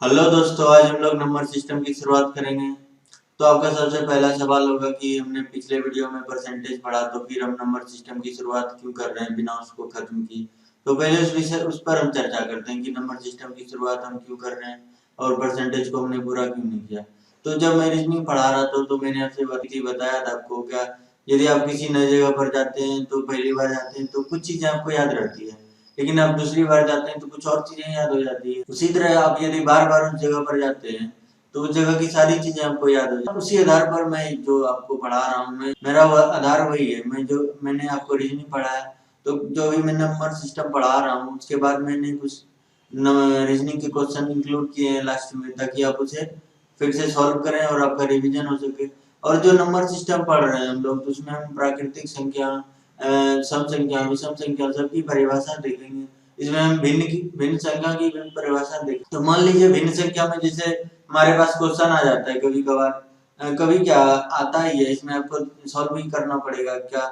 Hello दोस्तों, आज हम लोग नंबर सिस्टम की शुरुआत करेंगे। तो आपका सबसे पहला सवाल होगा कि हमने पिछले वीडियो में परसेंटेज पढ़ा, तो फिर हम नंबर सिस्टम की शुरुआत क्यों कर रहे हैं बिना उसको खत्म की। तो पहले उस पर हम चर्चा करते हैं कि नंबर सिस्टम की शुरुआत हम क्यों कर रहे हैं और परसेंटेज को हमने पूरा क्यों नहीं किया। तो जब मैं रीजनिंग पढ़ा रहा था तो मैंने आपसे बताया था आपको क्या, यदि आप किसी नई जगह पर जाते हैं तो पहली बार जाते हैं तो कुछ चीजें आपको याद रहती है, लेकिन आप दूसरी बार जाते हैं तो कुछ और चीजें याद हो जाती है। उसी तरह आप यदि बार बार उस जगह पर जाते हैं तो उस जगह की सारी चीजें आपको याद हो जाती है। उसी आधार पर मैं जो आपको पढ़ा रहा हूँ, मैं मेरा आधार वही है। मैंने आपको रीजनिंग पढ़ाया, तो जो भी मैं नंबर सिस्टम पढ़ा रहा हूँ उसके बाद मैंने कुछ रीजनिंग के क्वेश्चन इंक्लूड किए हैं लास्ट में, ताकि आप उसे फिर से सॉल्व करें और आपका रिवीजन हो सके। और जो नंबर सिस्टम पढ़ रहे हैं हम लोग, तो उसमें हम प्राकृतिक संख्या, सम संख्या, विषम संख्या सबकी परिभाषा देखेंगे। इसमें हम भिन्न संख्या की भिन्न परिभाषा देखेंगे। तो मान लीजिए भिन्न संख्या में जैसे हमारे पास क्वेश्चन आ जाता है कभी कभार, कभी क्या आता ही है, इसमें आपको सॉल्व भी करना पड़ेगा। क्या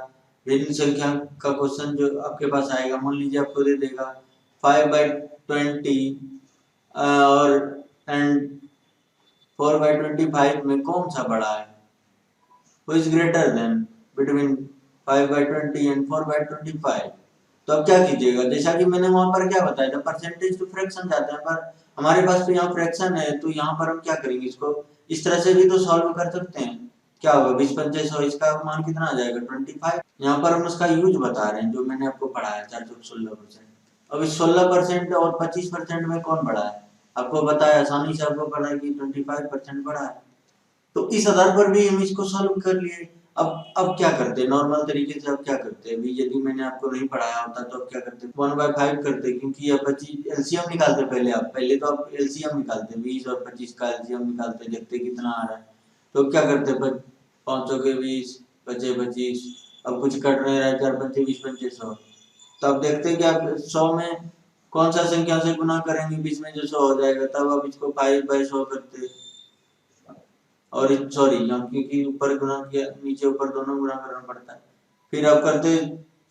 भिन्न संख्या का क्वेश्चन जो आपके पास आएगा, मान लीजिए आपको दे देगा 5/20 और एंड 4/25 में कौन सा बड़ा है, who is greater than between 5/20 and 4/25। तो अब क्या कीजिएगा, जैसा कि मैंने वहां पर क्या बताया था, परसेंटेज टू फ्रैक्शन जाते हैं, पर हमारे पास तो यहाँ फ्रैक्शन है, तो यहाँ पर हम क्या करेंगे, इसको इस तरह से भी तो सॉल्व कर सकते हैं। क्या होगा, 20/25, इसका मान कितना आ जाएगा 25। यहाँ पर हम उसका यूज बता रहे हैं जो मैंने आपको पढ़ाया 416%। अब इस 16% और 25% में कौन बड़ा है, आपको बताया, आसानी से आपको पता है कि 25% बड़ा है। तो इस आधार पर भी हम इसको सॉल्व कर लिए। अब क्या करते हैं नॉर्मल तरीके से, अब क्या करते हैं, अभी यदि मैंने आपको नहीं पढ़ाया होता तो अब क्या करते, 1/5 करते, क्योंकि अब 25 एलसीएम निकालते। पहले तो आप एलसीएम निकालते, 20 और 25 का एलसीएम निकालते, देखते कितना आ रहा है। तो क्या करते, 500 के 20, बचे 25। अब कुछ कट नहीं रहा है, 4 25 2500। तो अब देखते हैं कि आप 100 में कौन सा संख्या से गुना करेंगे, बीच में जो 100 हो जाएगा, तब आप इसको 5/100 करते। और सॉरी, क्योंकि ऊपर गुना किया, नीचे ऊपर दोनों गुना करना पड़ता है। फिर आप करते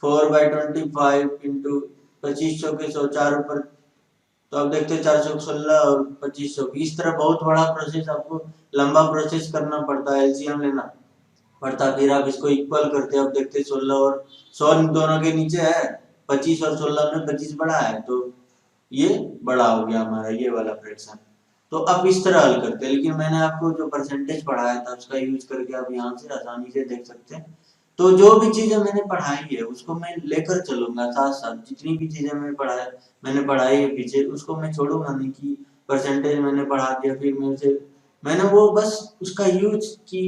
4/25 इंटू 2500 के 100, 4 ऊपर, तो आप देखते 416 और 2500। इस तरह बहुत बड़ा प्रोसेस, आपको लंबा प्रोसेस करना पड़ता है, एलसीएम लेना पड़ता। फिर आप इसको इक्वल करते, आप देखते 16 और 100 दोनों के नीचे है, 25 और 16 में 25 बड़ा है, तो ये बड़ा हो गया हमारा ये वाला फ्रैक्शन। तो आप इस तरह हल करते हैं, लेकिन मैंने आपको जो परसेंटेज पढ़ाया था उसका यूज करके आप यहाँ से आसानी से देख सकते हैं। तो जो भी चीजें मैंने पढ़ाई है उसको मैं लेकर चलूंगा साथ साथ, जितनी भी चीजें मैंने पढ़ाई है पीछे, उसको मैं छोड़ूंगा नहीं कि परसेंटेज मैंने पढ़ा दिया फिर मैंने वो बस उसका यूज की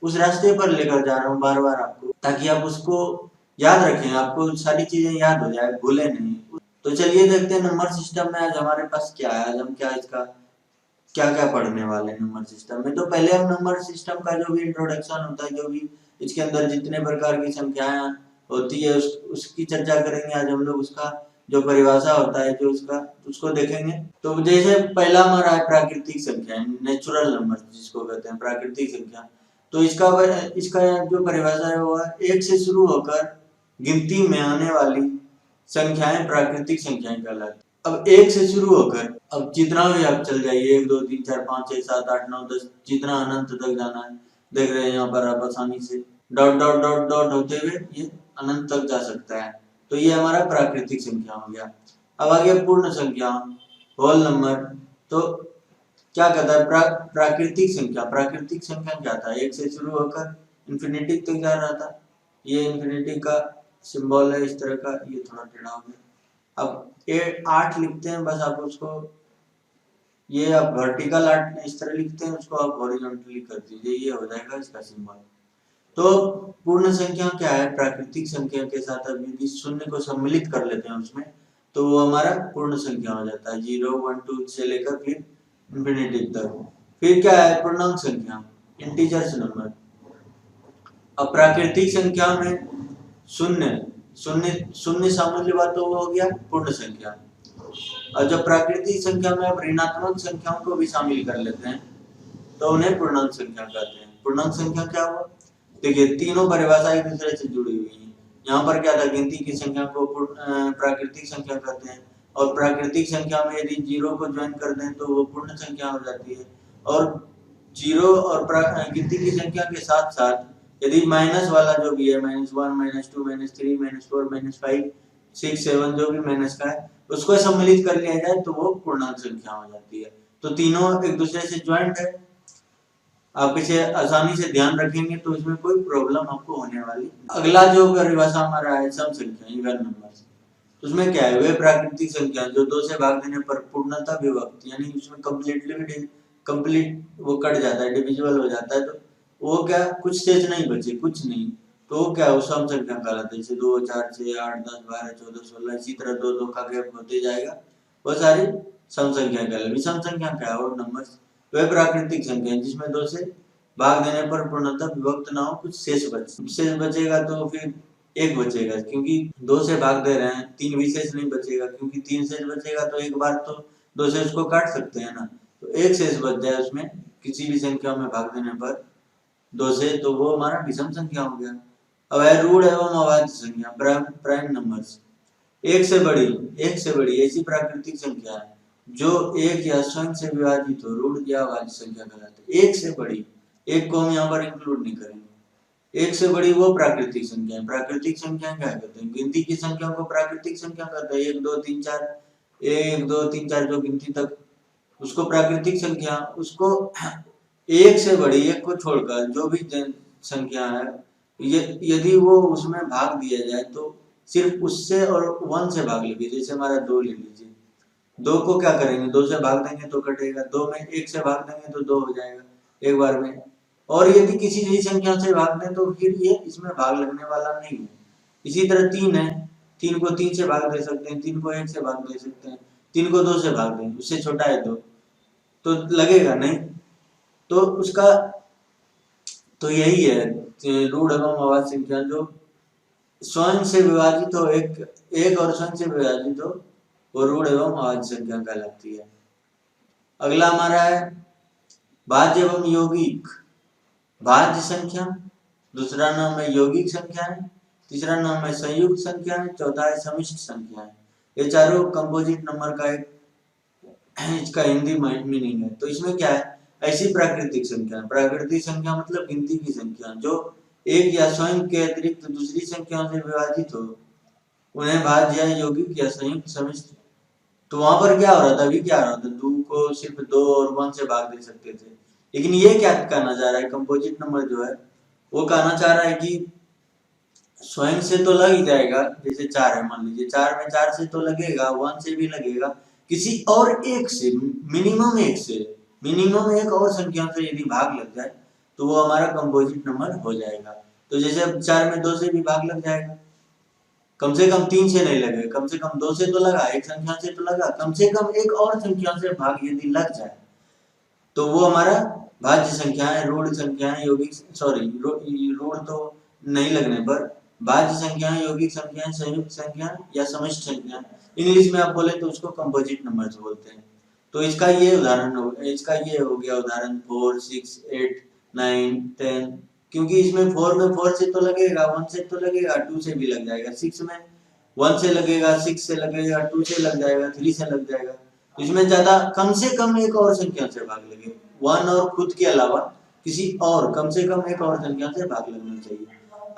उस रास्ते पर लेकर जा रहा हूँ बार बार आपको, ताकि आप उसको याद रखें, आपको सारी चीजें याद हो जाए, भूले नहीं। तो चलिए देखते हैं नंबर सिस्टम में आज हमारे पास क्या है, आज हम क्या इसका क्या क्या पढ़ने वाले हैं नंबर सिस्टम में। तो पहले हम नंबर सिस्टम का जो भी इंट्रोडक्शन होता है, जो भी इसके अंदर जितने प्रकार की संख्याएं होती है उसकी चर्चा करेंगे आज हम लोग। उसका जो परिभाषा होता है, जो उसका उसको देखेंगे। तो जैसे पहला हमारा है प्राकृतिक संख्या, नेचुरल नंबर जिसको कहते हैं प्राकृतिक संख्या। तो इसका जो परिभाषा है वो है, एक से शुरू होकर गिनती में आने वाली संख्याएं प्राकृतिक संख्याएं कहलाती। अब एक से शुरू होकर, अब जितना भी आप चल जाइए, 1 2 3 4 5 6 7 8 9 10, जितना अनंत तक जाना है, देख रहे हैं यहाँ पर आप आसानी से डॉट डॉट डॉट डॉट होते हुए ये अनंत तक जा सकता है। तो ये हमारा प्राकृतिक संख्या हो गया। अब आ गया पूर्ण संख्या, होल नंबर। तो क्या कहता है प्राकृतिक संख्या, प्राकृतिक संख्या क्या था, एक से शुरू होकर इंफिनिटी तक जा रहा था। ये इंफिनिटी का सिंबल है इस तरह का, ये थोड़ा टेढ़ा हो गया। अब 8 लिखते हैं, बस आप उसको, ये आप वर्टिकल 8 इस तरह लिखते हैं, उसको आप हॉरिजॉन्टली कर दीजिए, ये हो जाएगा इसका सिंबल। तो पूर्ण संख्या क्या है, प्राकृतिक संख्या के साथ अब यदि शून्य को सम्मिलित कर लेते हैं उसमें, तो वो हमारा पूर्ण संख्या हो जाता है, 0 1 2 से लेकर फिर इंफिनिटी तक। फिर क्या है पूर्णांक संख्या, इंटीजर्स नंबर। अब प्राकृतिक संख्या में शून्य शून्य शून्य शामिल हुआ तो वो हो गया पूर्ण संख्या। और जब प्राकृतिक संख्या में आप ऋणात्मक संख्याओं को भी शामिल कर लेते हैं तो उन्हें पूर्णांक संख्या कहते हैं। पूर्णांक संख्या क्या हुआ, देखिए तीनों परिभाषा एक दूसरे से जुड़ी हुई है। यहाँ पर क्या था, गिनती की संख्या को प्राकृतिक संख्या कहते हैं, और प्राकृतिक संख्या में यदि 0 को ज्वाइन कर दें तो वो पूर्ण संख्या हो जाती है। और 0 और गिनती की संख्या के साथ साथ यदि माइनस वाला जो भी है, -1, -2, -3, -4, -5, 6, 7 जो भी माइनस का है, उसको सम्मिलित कर लिया जाए तो वो पूर्णांक संख्या हो जाती है। तो तीनों एक दूसरे से ज्वाइंट है। आप इसे आसानी से ध्यान रखेंगे तो इसमें कोई प्रॉब्लम आपको होने वाली। अगला जो परिभाषा हमारा है सम संख्या, इवन नंबर्स, उसमें क्या है, वे प्राकृतिक संख्या जो 2 से भाग देने पर पूर्णतः विभक्त, यानी उसमें कंप्लीट वो कट जाता है, डिविजिबल हो जाता है, तो वो क्या, कुछ शेष नहीं बचे, कुछ नहीं, तो वो क्या, वो सम संख्या कहलाता है। जैसे 2, 4, 6, 8, 10, 12, 14, 16, इसी तरह 2 का गैप होते जाएगा, वो सारी सम संख्या कहलाएगी। विषम संख्या क्या है, और नंबर्स, वह प्राकृतिक संख्या है जिसमें 2 से भाग देने पर पूर्णतः विभक्त ना हो, कुछ शेष बचेगा तो फिर एक बचेगा, क्योंकि 2 से भाग दे रहे हैं, 3 विशेष नहीं बचेगा, क्योंकि 3 शेष बचेगा तो एक बार तो 2 से उसको काट सकते हैं ना, तो एक शेष बच जाए उसमें किसी भी संख्या में भाग देने पर 2 से, तो वो हमारा विषम संख्या हो गया। अब है रूढ़ एवं अभाज्य संख्या, प्राइम नंबर्स, एक से बड़ी ऐसी प्राकृतिक संख्या है जो एक या स्वयं से विभाजित हो, रूढ़ या अभाज्य संख्या कहलाते हैं। एक से बड़ी, एक को हम यहाँ पर इंक्लूड नहीं करेंगे। एक से बड़ी वो प्राकृतिक संख्या है। प्राकृतिक संख्या क्या कहते हैं, गिनती की संख्या को प्राकृतिक संख्या कहते हैं। 1, 2, 3, 4, 1, 2, 3, 4 जो गिनती तक, उसको प्राकृतिक संख्या, उसको एक से बड़ी, एक को छोड़कर जो भी संख्या है, यदि वो उसमें भाग दिया जाए तो सिर्फ उससे और 1 से भाग लीजिए। जैसे हमारा 2 ले लीजिए, 2 को क्या करेंगे, 2 से भाग देंगे तो कटेगा, 2 में 1 से भाग देंगे तो 2 हो जाएगा एक बार में। और यदि किसी नई संख्या से भाग दें तो फिर ये इसमें भाग लगने वाला नहीं है। इसी तरह 3 है, 3 को 3 से भाग दे सकते हैं, 3 को 1 से भाग दे सकते हैं, 3 को 2 से भाग दें, उससे छोटा है तो लगेगा नहीं। तो उसका तो यही है रूढ़ एवं अभाज्य संख्या, जो स्वयं से विभाजित हो, एक और स्वयं से विभाजित हो, वो रूढ़ एवं अभाज्य संख्या कहलाती है। अगला हमारा है भाज्य एवं यौगिक। भाज्य संख्या, दूसरा नाम है यौगिक संख्या है, तीसरा नाम है संयुक्त संख्या है, चौथा है समिष्ट संख्या है। ये चारों कंपोजिट नंबर का एक इसका हिंदी मीनिंग है। तो इसमें क्या है, ऐसी प्राकृतिक संख्या, प्राकृतिक संख्या मतलब गिनती की संख्या जो एक या स्वयं के अतिरिक्त दूसरी संख्याओं से विभाजित हो, उन्हें भाज्य या यौगिक या संयुक्त समिष्ट। तो वहां पर क्या हो रहा था, अभी क्या हो रहा था, 2 को सिर्फ 2 और 1 से भाग दे सकते थे, लेकिन ये क्या कहना चाह रहा है, कंपोजिट नंबर जो है वो कहना चाह रहा है कि स्वयं से तो लग ही जाएगा। जैसे 4 है, मान लीजिए 4 में 4 से तो लगेगा, 1 से भी लगेगा, किसी और एक से, मिनिमम एक और संख्या से यदि भाग लग जाए तो वो हमारा कंपोजिट नंबर हो जाएगा। तो जैसे अब 4 में 2 से भी भाग लग जाएगा, कम से कम 3 से नहीं लगे, कम से कम 2 से तो लगा, एक संख्या से तो लगा, कम से कम एक और संख्या से भाग यदि लग जाए तो वो हमारा भाज्य संख्या है, रूढ़ संख्या है, यौगिक, सॉरी रूढ़ तो नहीं लगने पर भाज्य संख्या है, यौगिक संख्या है, संयुक्त संख्या या समिष्ट संख्या, इंग्लिश में आप बोले तो उसको कंपोजिट नंबर्स बोलते हैं। तो इसका ये हो गया उदाहरण 4, 6, 8, 9, 10, क्योंकि इसमें 4 में 4 से तो लगेगा, 1 से तो लगेगा, 2 से भी लग जाएगा, 6 में 1 से लगेगा, 6 से लगेगा, 2 से लग जाएगा, 3 से लग जाएगा। इसमें ज्यादा कम से कम एक और संख्या से भाग लगे, 1 और खुद के अलावा किसी और, कम से कम एक और संख्या से भाग लगना चाहिए।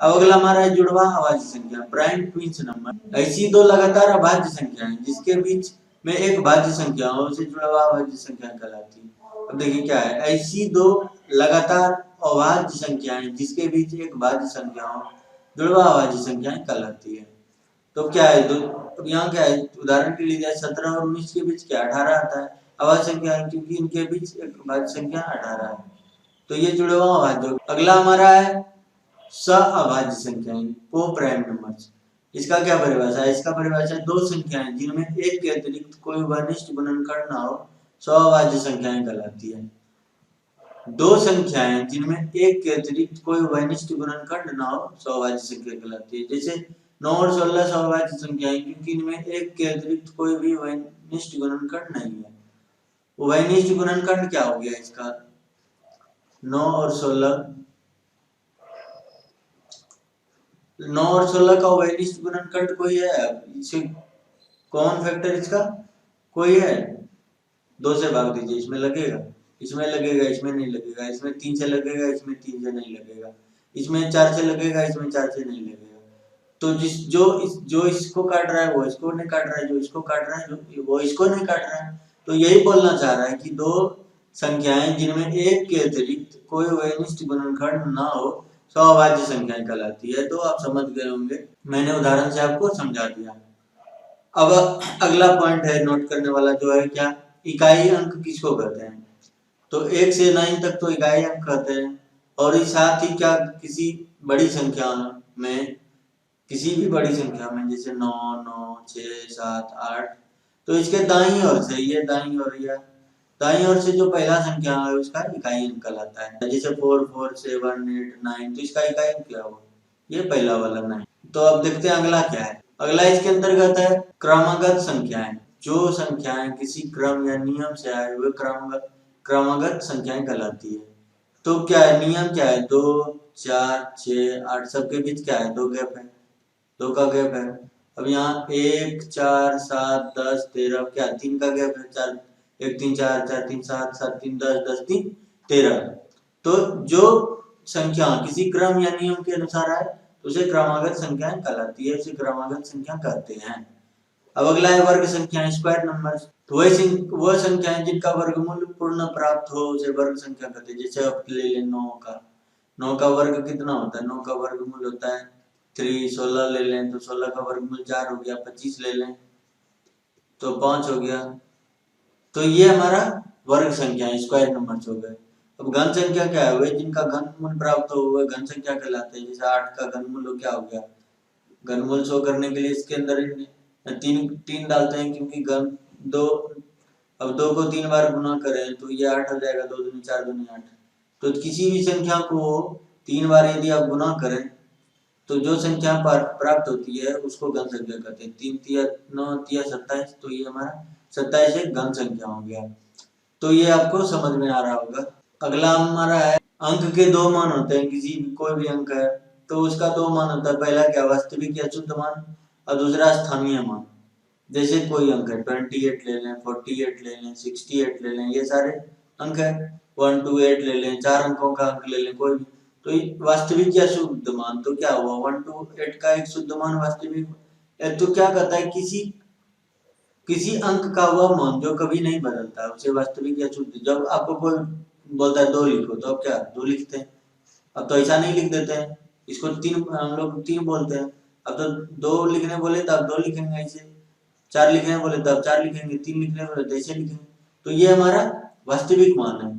अब अगला हमारा है जुड़वा अभाज्य संख्या, प्राइम ट्विंस नंबर। ऐसी 2 लगातार अभाज्य संख्याएं जिसके बीच में एक भाज्य संख्या हो, उसे जुड़वा अभाज्य संख्या कहलाती है। अब देखिए क्या है, ऐसी 2 लगातार अभाज्य संख्याएं जिसके बीच एक भाज्य संख्या हो, जुड़वा अभाज्य संख्याएं कहलाती है। तो क्या है, अब यहाँ क्या है, उदाहरण के लिए 17 और 19 के बीच क्या 18 आता है, अभाज्य संख्या है, क्योंकि इनके बीच एक भाज्य संख्या 18 है, तो ये जुड़वा अभाज्य। अगला हमारा है सअभाज्य संख्याएं, को प्राइम नंबर्स। इसका क्या परिभाषा है, इसका परिभाषा 2 संख्याएं जिनमें एक के अतिरिक्त कोई वनिष्ठ गुणनखंड ना हो, सअभाज्य संख्याएं कहलाती है। 2 संख्याएं जिनमें एक के अतिरिक्त कोई वनिष्ठ गुणनखंड ना हो, सअभाज्य संख्या कहलाती है। जैसे 9 और 16 सअभाज्य संख्याएं, क्योंकि इनमें एक के अतिरिक्त कोई भी वनिष्ठ गुणनखंड नहीं है। वनिष्ठ गुणनखंड क्या हो गया इसका, 9 और 16 का वैनिष्ठ गुणनखंड कोई है, इसे कॉमन फैक्टर इसका कोई है, 2 से भाग दीजिए, इसमें लगेगा, इसमें लगेगा, इसमें नहीं लगेगा, इसमें 3 से लगेगा, इसमें 3 से नहीं लगेगा, इसमें 4 से लगेगा, इसमें 4 से नहीं लगेगा। तो जो इसको काट रहा है वो इसको नहीं काट रहा है, जो इसको काट रहा है जो वो इसको नहीं काट रहा है। तो यही बोलना चाह रहा है कि दो संख्याएं जिनमें एक के अतिरिक्त कोई वैनिष्ट गुणनखंड ना हो सौभाज्य संख्याएं कहलाती है। तो आप समझ गए होंगे, मैंने उदाहरण से आपको समझा दिया। अब अगला पॉइंट है नोट करने वाला, जो है क्या, इकाई अंक किसको कहते हैं। तो 1 से 9 तक तो इकाई अंक कहते हैं, और इस साथ ही क्या, किसी बड़ी संख्या में, किसी भी बड़ी संख्या में, जैसे 9, 9, 6, 7, 8, तो इसके दाईं ओर से, ये दाईं ओर, या दाईं ओर से जो पहला संख्या है उसका इकाई अंक कहलाता है। जैसे 4, 4, 7, 8, 9, तो इसका इकाई अंक क्या हुआ, ये पहला वाला 9। तो अब देखते हैं अगला क्या है। अगला इसके अंतर्गत है क्रमागत संख्याएं। जो संख्याएं किसी क्रम या नियम से आए हुए क्रमागत संख्याएं कहलाती है। तो क्या है, नियम क्या है, 2, 4, 6, 8, सबके बीच क्या है, 2 गैप है, 2 का गैप है। अब यहाँ 1, 4, 7, 10, 13, क्या 3 का गैप है, 4, 1, 3, 4, 4, 3, 7, 7, 3, 10, 10, 3, 13। तो जो संख्या किसी क्रम या नियम के अनुसार है तो उसे क्रमागत संख्याएं कहलाती है, उसे क्रमागत संख्या कहते हैं। अब अगला है वर्ग संख्या, स्क्वायर नंबर। तो वह संख्याएं जिनका वर्गमूल पूर्ण प्राप्त हो उसे वर्ग संख्या कहते हैं। जैसे आप ले लें 9 का वर्ग कितना होता है, 9 का वर्गमूल होता है 3, 16 ले लें तो 16 का वर्गमूल 4 हो गया, 25 ले लें तो 5 हो गया। तो ये हमारा वर्ग संख्या है, स्क्वायर नंबर्स हो गए। अब घन संख्या क्या है, वे जिनका घनमूल प्राप्त हो वह घन संख्या कहलाते हैं। जैसे 8 का घनमूल हो क्या हो गया, घनमूल शो करने के लिए इसके अंदर तीन डालते हैं, क्योंकि घन 2, अब 2 को 3 बार गुना करें तो ये 8 हो जाएगा, 2 दूनी 4 दूनी 8। तो किसी भी संख्या को 3 बार यदि आप गुना करें तो जो संख्या प्राप्त होती है उसको घन संख्या कहते हैं। 3 तिया 9 तिया 27, तो ये हमारा 27 एक घन संख्या हो गया। तो ये आपको समझ में आ रहा होगा। अगला हमारा है, अंक के 2 मान होते हैं, किसी भी कोई भी अंक है तो उसका 2 मान होता है। पहला क्या, वास्तविक या शुद्ध मान, और दूसरा स्थानीय मान। जैसे कोई अंक है 28 ले लें, 48 ले लें, 68 ले लें, ये सारे अंक है। 1 to 8 ले लें, 4 अंकों का अंक ले लें कोई भी। तो वास्तविक या शुद्ध मान, तो क्या हुआ, 1 to 8 का एक शुद्ध मान वास्तविक। तो क्या कहता है, किसी अंक का वह मान जो कभी नहीं बदलता उसे वास्तविक या शुद्ध। जब आपको कोई बोलता है 2 लिखो तो आप क्या 2 लिखते हैं, अब तो ऐसा नहीं लिख देते हैं, इसको 3 हम लोग 3 बोलते हैं। अब तो 2 लिखने बोले तो आप 2 लिखेंगे, ऐसे 4 लिखने बोले तो आप 4 लिखेंगे, 3 लिखने बोले तो ऐसे लिखेंगे। तो ये हमारा वास्तविक मान है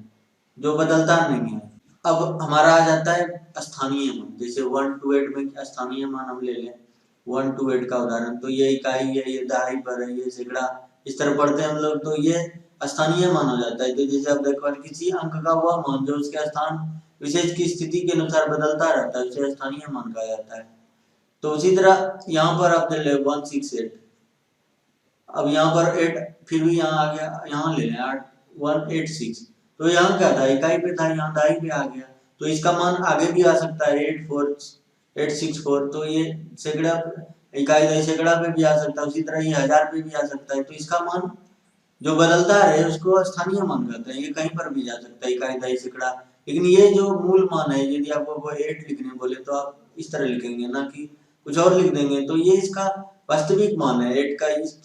जो बदलता नहीं है। अब हमारा आ जाता है स्थानीय मान। जैसे 1 to 8 में स्थानीय मान हम ले लें, 1 to 8 का उदाहरण, तो ये इकाई है, ये दहाई पर है, ये सैकड़ा, इस तरह पढ़ते हैं हम लोग, तो ये स्थानीय मान हो जाता है। तो जैसे आप देखो किसी अंक का वह मान जो उसके स्थान विशेष की स्थिति के अनुसार बदलता रहता है उसे स्थानीय मान कहा जाता है। तो उसी तरह यहाँ पर आप ले लें 168, अब यहाँ पर 8 फिर भी यहाँ आ गया, यहाँ ले लें 8 186, तो यहाँ क्या था, इकाई पे था, यहाँ दहाई पे आ गया। तो इसका मान आगे भी आ सकता है 864, तो ये सैकड़ा इकाई दहाई सैकड़ा पे भी आ सकता है, उसी तरह ये हजार पे भी आ सकता है। तो इसका मान जो बदलता है उसको स्थानीय मान कहते हैं। ये कहीं पर भी जा सकता है, इकाई दहाई सैकड़ा। लेकिन ये जो मूल मान है, यदि आपको कोई 8 लिखने बोले तो आप इस तरह लिखेंगे, ना कि कुछ और लिख देंगे। तो ये इसका वास्तविक मान है, 8 का इस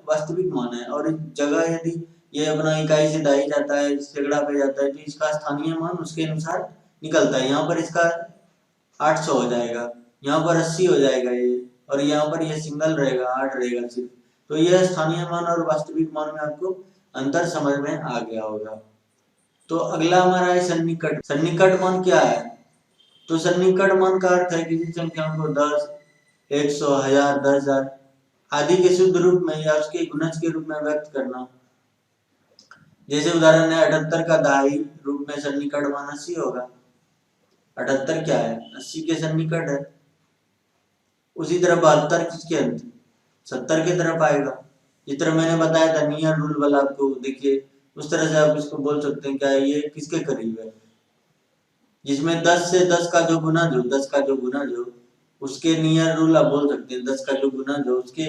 वास्तविक मान है। और जगह यदि ये अपना इकाई से दहाई जाता है, सैकड़ा पे जाता है, तो इसका स्थानीय मान उसके अनुसार निकलता है। यहाँ पर इसका 800 हो जाएगा, यहाँ पर 80 हो जाएगा ये, और यहाँ पर ये सिंगल रहेगा 8 रहेगा सिर्फ। तो यह स्थानीय मान और वास्तविक मान में आपको अंतर समझ में आ गया होगा। तो अगला हमारा है सन्निकट। सन्निकट मान क्या है, तो सन्निकट मान का अर्थ है किसी संख्या को 10, 100, 1000, 10,000 आदि के शुद्ध रूप में या उसके गुणज के रूप में व्यक्त करना। जैसे उदाहरण है 78 का दहाई रूप में सन्निकट मान 80 होगा। 78 क्या है, 80 के सन्निकट है। उसी तरह 72 किसके अंत, 70 की तरफ आएगा। जिस तरह मैंने बताया था नियर रूल वाला, आपको देखिए उस तरह से आप इसको बोल सकते हैं क्या ये किसके करीब है, जिसमें 10 से 10 का जो गुना जो 10 का जो गुना जो उसके नियर रूल आप बोल सकते हैं। 10 का जो गुना जो उसके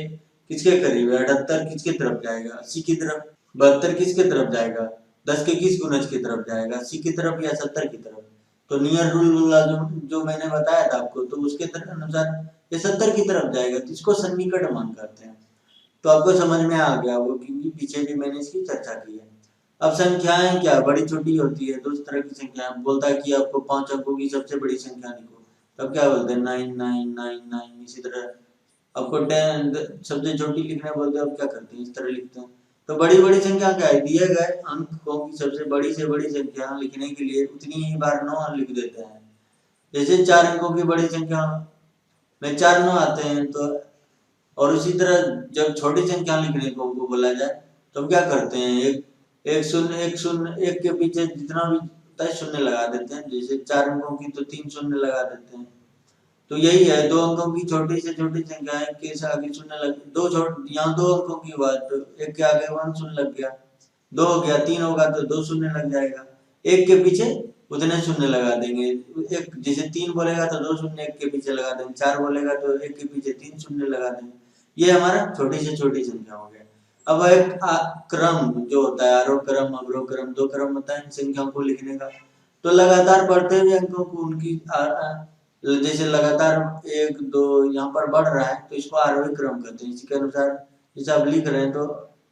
किसके करीब है, 78 किसके तरफ जाएगा, 80 की तरफ, 72 किसके तरफ जाएगा, 10 के किस गुणज की तरफ जाएगा, 80 की तरफ या 70 की तरफ। तो नियर रूल जो मैंने बताया था आपको, तो उसके अनुसार ये 70 की तरफ जाएगा, तो इसको सन्निकट मान कहते हैं। तो आपको समझ में आ गया वो, क्योंकि पीछे भी मैंने इसकी चर्चा की है। अब संख्याएं क्या बड़ी छोटी होती है, दो तरह की संख्या बोलता है कि आपको 5 अंकों की सबसे बड़ी संख्या लिखो, तब क्या बोलते हैं 9999। इसी तरह आपको 10 सबसे छोटी लिखने बोलते हैं, अब क्या करते हैं इस तरह लिखते हैं। तो बड़ी बड़ी संख्या क्या है, दिए गए अंकों की सबसे बड़ी से बड़ी संख्या लिखने के लिए उतनी ही बार 9 लिख देते हैं। जैसे 4 अंकों की बड़ी संख्या में 4 9 आते हैं, तो और उसी तरह जब छोटी संख्या लिखने को बोला जाए तो क्या करते हैं, एक शून्य एक के पीछे जितना भी होता है शून्य लगा देते हैं। जैसे 4 अंकों की तो 3 शून्य लगा देते हैं। तो यही है, 2 अंकों की छोटी से छोटी संख्या है, के आगे शून्य लग, यहाँ 2 अंकों की बात, तो एक के आगे 1 शून्य लग गया, 2 हो गया, 3 होगा तो 2 शून्य लग जाएगा, एक के पीछे उतने शून्य लगा देंगे। एक जैसे 3 बोलेगा तो 2 शून्य एक के पीछे लगा देंगे, 4 बोलेगा तो एक के पीछे 3 शून्य लगा देंगे। ये हमारा छोटी से छोटी संख्या हो गया। अब एक क्रम जो होता है, आरोह क्रम अवरोह क्रम, 2 क्रम होता है इन संख्याओं को लिखने का। तो लगातार बढ़ते हुए अंकों को उनकी जैसे लगातार 1 2 यहाँ पर बढ़ रहा है तो इसको आरोही क्रम कहते हैं। इसी के अनुसार जैसे आप लिख रहे हैं तो,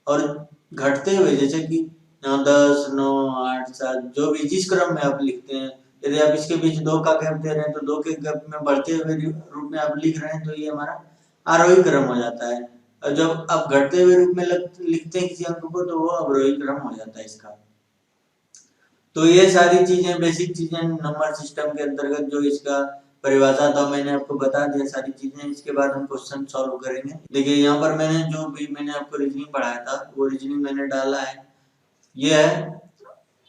और घटते हुए जैसे कि 10 9 8 7 जो भी जिस क्रम में आप लिखते हैं, यदि आप इसके बीच 2 का गैप दे रहे हैं तो 2 के गैप में बढ़ते हुए रूप में आप लिख रहे हैं, तो ये हमारा आरोही क्रम हो जाता है। और जब आप घटते हुए रूप में लिखते हैं किसी अंक को, तो वो अवरोही क्रम हो जाता है इसका। तो ये सारी चीजें बेसिक चीजें नंबर सिस्टम के अंतर्गत जो इसका परिभाषा था मैंने आपको बता दिया सारी चीजें। इसके बाद हम क्वेश्चन सॉल्व करेंगे। देखिए यहाँ पर मैंने जो भी मैंने आपको रीजनिंग पढ़ाया था वो रीजनिंग मैंने डाला है, ये है।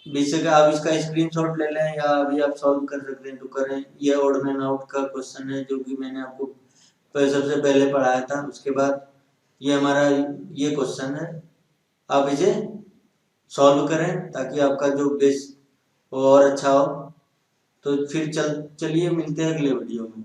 बेसिक आप इसका स्क्रीनशॉट ले लें या अभी आप सॉल्व कर सकते हैं तो करें। ये ऑड मैन आउट का क्वेश्चन है जो कि मैंने आपको सबसे पहले पढ़ाया था। उसके बाद ये हमारा ये क्वेश्चन है, आप इसे सॉल्व करें ताकि आपका जो बेस और अच्छा हो। तो फिर चलिए मिलते हैं अगले वीडियो में।